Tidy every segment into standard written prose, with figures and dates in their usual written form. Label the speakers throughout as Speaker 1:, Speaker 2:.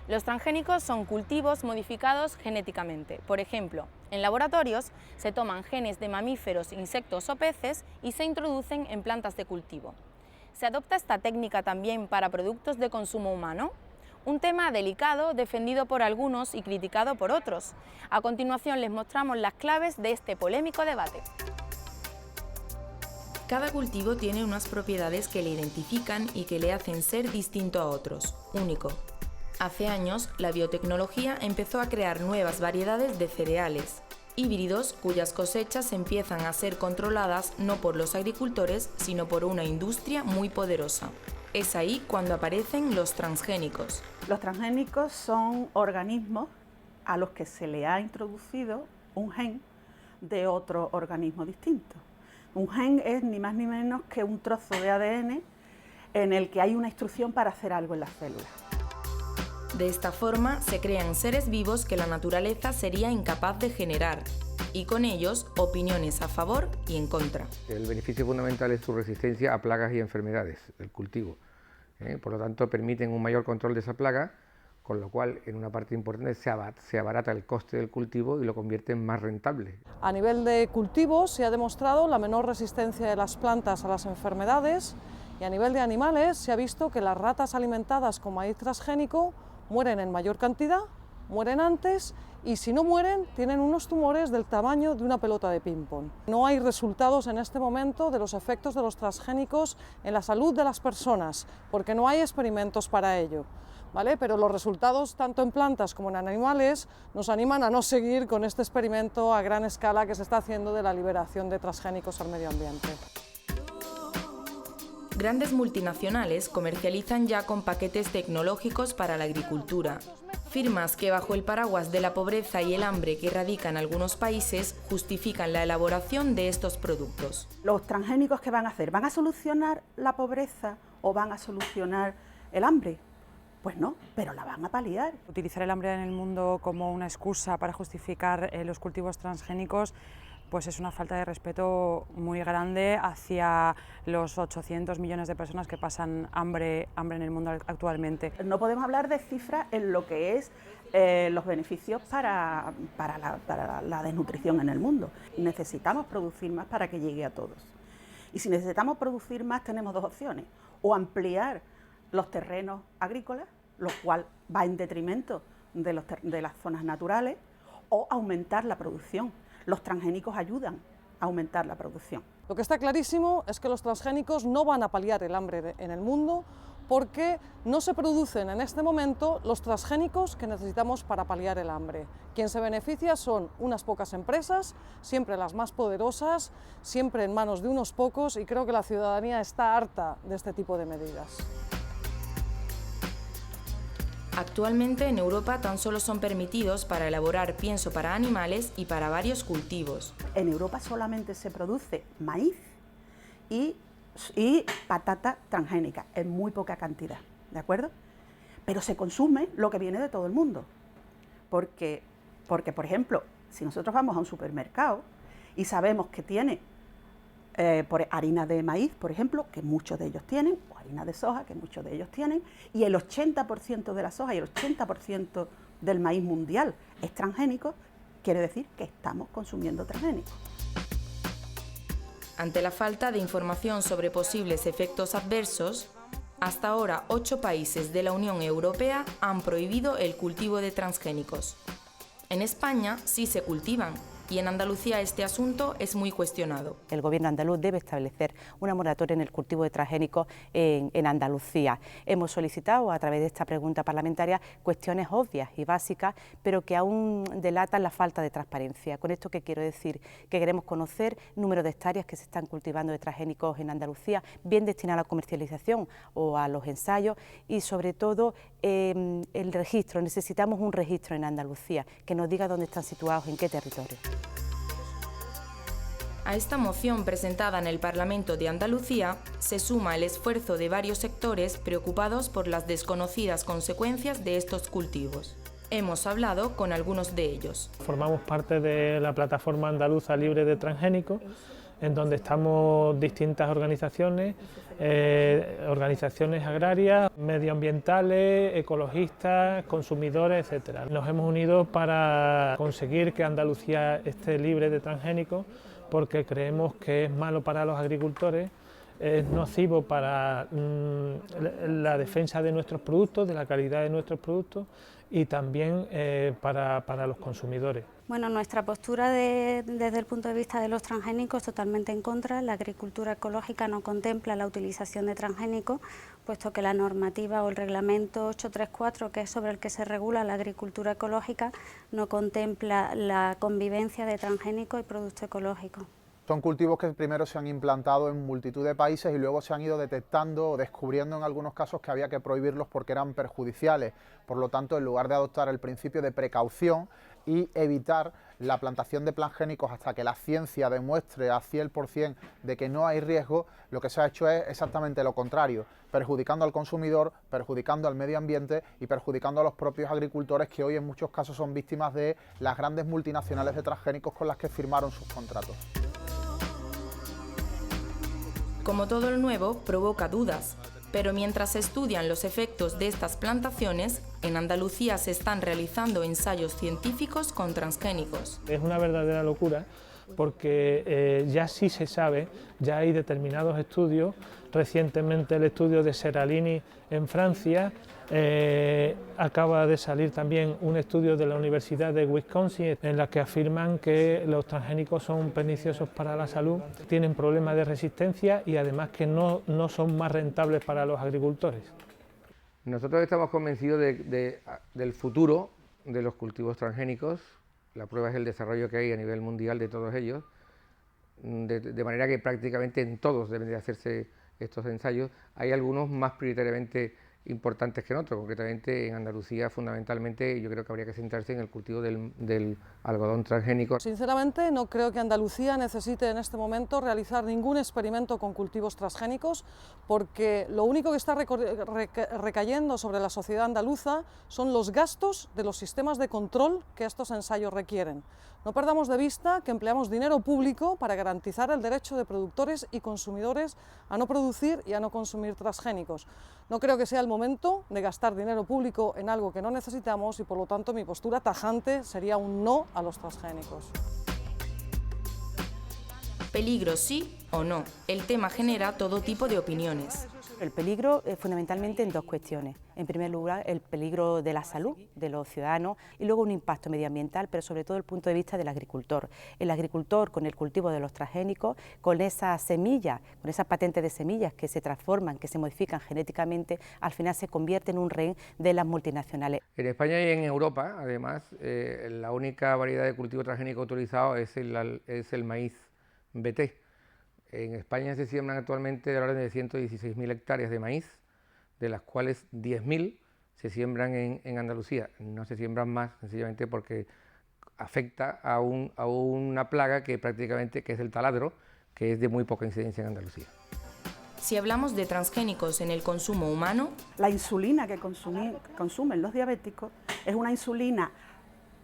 Speaker 1: Los transgénicos son cultivos modificados genéticamente. Por ejemplo, en laboratorios se toman genes de mamíferos, insectos o peces y se introducen en plantas de cultivo. ¿Se adopta esta técnica también para productos de consumo humano? Un tema delicado, defendido por algunos y criticado por otros. A continuación les mostramos las claves de este polémico debate. Cada cultivo tiene unas propiedades que le identifican y que le hacen ser distinto a otros, único. Hace años, la biotecnología empezó a crear nuevas variedades de cereales, híbridos cuyas cosechas empiezan a ser controladas no por los agricultores, sino por una industria muy poderosa. Es ahí cuando aparecen los transgénicos.
Speaker 2: Los transgénicos son organismos a los que se le ha introducido un gen de otro organismo distinto. Un gen es ni más ni menos que un trozo de ADN en el que hay una instrucción para hacer algo en las células.
Speaker 1: De esta forma se crean seres vivos que la naturaleza sería incapaz de generar, y con ellos opiniones a favor y en contra.
Speaker 3: El beneficio fundamental es su resistencia a plagas y enfermedades, el cultivo. Por lo tanto, permiten un mayor control de esa plaga, con lo cual en una parte importante se abarata el coste del cultivo y lo convierte en más rentable.
Speaker 4: A nivel de cultivos se ha demostrado la menor resistencia de las plantas a las enfermedades, y a nivel de animales se ha visto que las ratas alimentadas con maíz transgénico mueren en mayor cantidad, mueren antes y si no mueren tienen unos tumores del tamaño de una pelota de ping-pong. No hay resultados en este momento de los efectos de los transgénicos en la salud de las personas porque no hay experimentos para ello, ¿vale? Pero los resultados tanto en plantas como en animales nos animan a no seguir con este experimento a gran escala que se está haciendo de la liberación de transgénicos al medio ambiente.
Speaker 1: Grandes multinacionales comercializan ya con paquetes tecnológicos para la agricultura. Firmas que bajo el paraguas de la pobreza y el hambre que radica en algunos países justifican la elaboración de estos productos.
Speaker 2: ¿Los transgénicos qué van a hacer? ¿Van a solucionar la pobreza o van a solucionar el hambre? Pues no, pero la van a paliar.
Speaker 5: Utilizar el hambre en el mundo como una excusa para justificar los cultivos transgénicos pues es una falta de respeto muy grande hacia los 800 millones de personas que pasan hambre en el mundo actualmente.
Speaker 2: No podemos hablar de cifras en lo que es los beneficios para la desnutrición en el mundo. Necesitamos producir más para que llegue a todos. Y si necesitamos producir más tenemos dos opciones, o ampliar los terrenos agrícolas, lo cual va en detrimento de las zonas naturales, o aumentar la producción. Los transgénicos ayudan a aumentar la producción.
Speaker 4: Lo que está clarísimo es que los transgénicos no van a paliar el hambre en el mundo porque no se producen en este momento los transgénicos que necesitamos para paliar el hambre. Quien se beneficia son unas pocas empresas, siempre las más poderosas, siempre en manos de unos pocos y creo que la ciudadanía está harta de este tipo de medidas.
Speaker 1: Actualmente en Europa tan solo son permitidos para elaborar pienso para animales y para varios cultivos.
Speaker 2: En Europa solamente se produce maíz y patata transgénica, en muy poca cantidad, ¿de acuerdo? Pero se consume lo que viene de todo el mundo. Porque por ejemplo, si nosotros vamos a un supermercado y sabemos que tiene harina de maíz, por ejemplo, que muchos de ellos tienen, o harina de soja, que muchos de ellos tienen, y el 80% de la soja y el 80% del maíz mundial es transgénico, quiere decir que estamos consumiendo transgénicos.
Speaker 1: Ante la falta de información sobre posibles efectos adversos, hasta ahora 8 países de la Unión Europea han prohibido el cultivo de transgénicos. En España sí se cultivan, y en Andalucía este asunto es muy cuestionado.
Speaker 6: El Gobierno andaluz debe establecer una moratoria en el cultivo de transgénicos en Andalucía. Hemos solicitado a través de esta pregunta parlamentaria cuestiones obvias y básicas, pero que aún delatan la falta de transparencia. Con esto, ¿qué quiero decir? Que queremos conocer el número de hectáreas que se están cultivando de transgénicos en Andalucía, bien destinadas a la comercialización o a los ensayos, y sobre todo el registro. Necesitamos un registro en Andalucía que nos diga dónde están situados, en qué territorio.
Speaker 1: A esta moción presentada en el Parlamento de Andalucía se suma el esfuerzo de varios sectores preocupados por las desconocidas consecuencias de estos cultivos. Hemos hablado con algunos de ellos.
Speaker 7: Formamos parte de la plataforma andaluza libre de transgénicos en donde estamos distintas organizaciones, organizaciones agrarias, medioambientales, ecologistas, consumidores, etc. Nos hemos unido para conseguir que Andalucía esté libre de transgénicos, porque creemos que es malo para los agricultores, es nocivo para la defensa de nuestros productos, de la calidad de nuestros productos, y también para los consumidores.
Speaker 8: Bueno, nuestra postura desde el punto de vista de los transgénicos es totalmente en contra. La agricultura ecológica no contempla la utilización de transgénicos, puesto que la normativa o el reglamento 834, que es sobre el que se regula la agricultura ecológica, no contempla la convivencia de transgénicos y productos ecológicos.
Speaker 9: Son cultivos que primero se han implantado en multitud de países y luego se han ido detectando o descubriendo en algunos casos que había que prohibirlos porque eran perjudiciales. Por lo tanto, en lugar de adoptar el principio de precaución y evitar la plantación de transgénicos hasta que la ciencia demuestre a 100% de que no hay riesgo, lo que se ha hecho es exactamente lo contrario, perjudicando al consumidor, perjudicando al medio ambiente y perjudicando a los propios agricultores, que hoy en muchos casos son víctimas de las grandes multinacionales de transgénicos con las que firmaron sus contratos.
Speaker 1: Como todo lo nuevo, provoca dudas, pero mientras se estudian los efectos de estas plantaciones, en Andalucía se están realizando ensayos científicos con transgénicos.
Speaker 7: Es una verdadera locura porque ya sí se sabe, ya hay determinados estudios, recientemente el estudio de Seralini en Francia, acaba de salir también un estudio de la Universidad de Wisconsin en la que afirman que los transgénicos son perniciosos para la salud, tienen problemas de resistencia y además que no son más rentables para los agricultores.
Speaker 3: Nosotros estamos convencidos del futuro de los cultivos transgénicos. La prueba es el desarrollo que hay a nivel mundial de todos ellos, de manera que prácticamente en todos deben de hacerse estos ensayos. Hay algunos más prioritariamente importantes que en otros, concretamente en Andalucía fundamentalmente yo creo que habría que centrarse en el cultivo del algodón transgénico.
Speaker 4: Sinceramente no creo que Andalucía necesite en este momento realizar ningún experimento con cultivos transgénicos, porque lo único que está recayendo sobre la sociedad andaluza son los gastos de los sistemas de control que estos ensayos requieren. No perdamos de vista que empleamos dinero público para garantizar el derecho de productores y consumidores a no producir y a no consumir transgénicos. No creo que sea el momento de gastar dinero público en algo que no necesitamos y por lo tanto mi postura tajante sería un no a los transgénicos.
Speaker 1: Peligro sí o no. El tema genera todo tipo de opiniones.
Speaker 6: El peligro fundamentalmente en dos cuestiones. En primer lugar, el peligro de la salud de los ciudadanos y luego un impacto medioambiental, pero sobre todo el punto de vista del agricultor. El agricultor, con el cultivo de los transgénicos, con esas semillas, con esas patentes de semillas que se transforman, que se modifican genéticamente, al final se convierte en un rehén de las multinacionales.
Speaker 3: En España y en Europa, además, la única variedad de cultivo transgénico autorizado es el maíz BT. En España se siembran actualmente de la orden de 116.000 hectáreas de maíz, de las cuales 10.000 se siembran en Andalucía. No se siembran más, sencillamente porque afecta a una plaga que es el taladro, que es de muy poca incidencia en Andalucía.
Speaker 1: Si hablamos de transgénicos en el consumo humano,
Speaker 2: la insulina que consumen los diabéticos es una insulina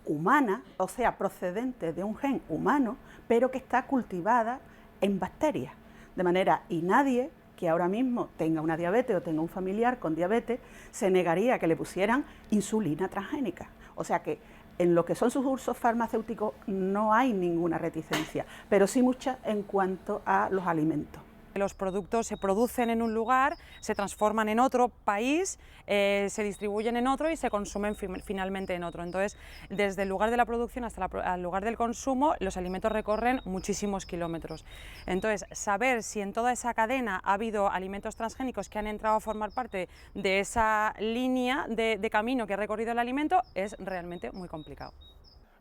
Speaker 2: humana, o sea, procedente de un gen humano, pero que está cultivada en bacterias, de manera y nadie que ahora mismo tenga una diabetes o tenga un familiar con diabetes se negaría que le pusieran insulina transgénica. O sea que en lo que son sus usos farmacéuticos no hay ninguna reticencia, pero sí mucha en cuanto a los alimentos.
Speaker 5: Los productos se producen en un lugar, se transforman en otro país, se distribuyen en otro y se consumen finalmente en otro. Entonces, desde el lugar de la producción hasta el lugar del consumo, los alimentos recorren muchísimos kilómetros. Entonces, saber si en toda esa cadena ha habido alimentos transgénicos que han entrado a formar parte de esa línea de camino que ha recorrido el alimento es realmente muy complicado.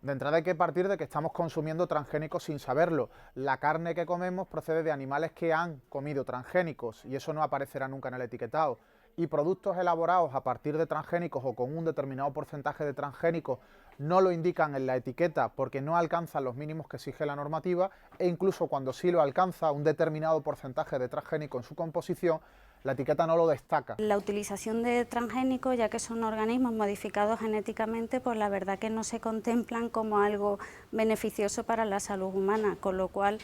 Speaker 9: De entrada hay que partir de que estamos consumiendo transgénicos sin saberlo. La carne que comemos procede de animales que han comido transgénicos y eso no aparecerá nunca en el etiquetado. Y productos elaborados a partir de transgénicos o con un determinado porcentaje de transgénicos no lo indican en la etiqueta porque no alcanzan los mínimos que exige la normativa, e incluso cuando sí lo alcanza un determinado porcentaje de transgénico en su composición, la etiqueta no lo destaca.
Speaker 8: La utilización de transgénicos, ya que son organismos modificados genéticamente, pues la verdad que no se contemplan como algo beneficioso para la salud humana, con lo cual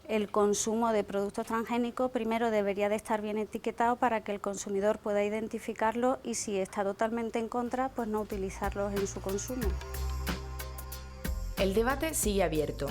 Speaker 8: el consumo de productos transgénicos primero debería de estar bien etiquetado para que el consumidor pueda identificarlo y si está totalmente en contra, pues no utilizarlos en su consumo.
Speaker 1: El debate sigue abierto.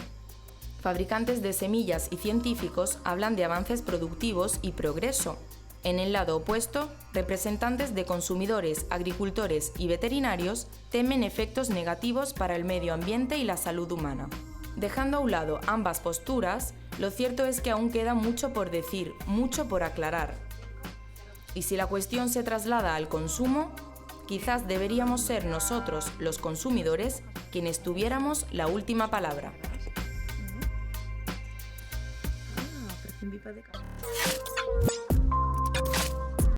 Speaker 1: Fabricantes de semillas y científicos hablan de avances productivos y progreso. En el lado opuesto, representantes de consumidores, agricultores y veterinarios temen efectos negativos para el medio ambiente y la salud humana. Dejando a un lado ambas posturas, lo cierto es que aún queda mucho por decir, mucho por aclarar. Y si la cuestión se traslada al consumo, quizás deberíamos ser nosotros, los consumidores, quienes tuviéramos la última palabra.